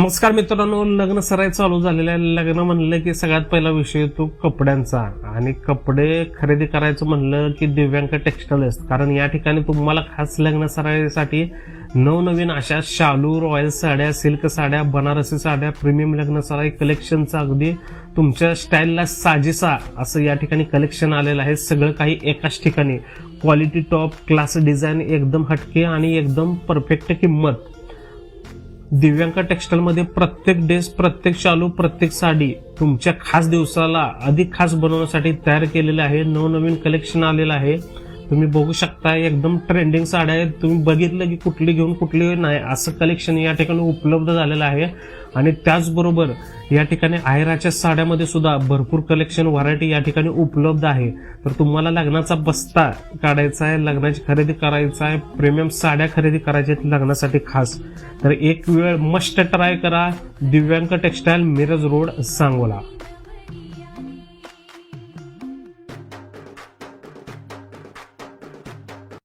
नमस्कार मित्रांनो, लग्न सराई चालू झालेलं आहे. लग्न म्हणलं की सगळ्यात पहिला विषय येतो कपड्यांचा. आणि कपडे खरेदी करायचं म्हणलं की दिव्यांक टेक्स्टाईल्स, कारण या ठिकाणी तुम्हाला खास लग्न सराईसाठी नवनवीन अशा शालू, रॉयल साड्या, सिल्क साड्या, बनारसी साड्या, प्रीमियम लग्न सराई कलेक्शनचं अगदी तुमच्या स्टाईलला साजेसा असं या ठिकाणी कलेक्शन आलेलं आहे. सगळं काही एकाच ठिकाणी, क्वालिटी टॉप क्लास, डिझाईन एकदम हटके आणि एकदम परफेक्ट किंमत. दिव्यांक टेक्स्टाईल मध्ये प्रत्येक ड्रेस, प्रत्येक शालू, प्रत्येक साडी तुमच्या खास दिवसाला अधिक खास बनवण्यासाठी तयार केलेलं आहे. नवनवीन कलेक्शन आलेलं आहे. तुम्ही बघू शकता, एकदम ट्रेंडिंग साड्या आहेत. तुम्ही बघितलं की कुठली घेऊन कुठली नाही असं कलेक्शन या ठिकाणी उपलब्ध झालेलं आहे. आणि त्याचबरोबर या ठिकाणी आहेराच्या साड्यामध्ये सुद्धा भरपूर कलेक्शन, व्हरायटी या ठिकाणी उपलब्ध आहे. तर तुम्हाला लग्नाचा बस्ता काढायचा आहे, लग्नाची खरेदी करायचा आहे, प्रीमियम साड्या खरेदी करायच्या आहेत लग्नासाठी खास, तर एक वेळ मस्ट ट्राय करा दिव्यांक टेक्स्टाईल, मिरज रोड, सांगोला.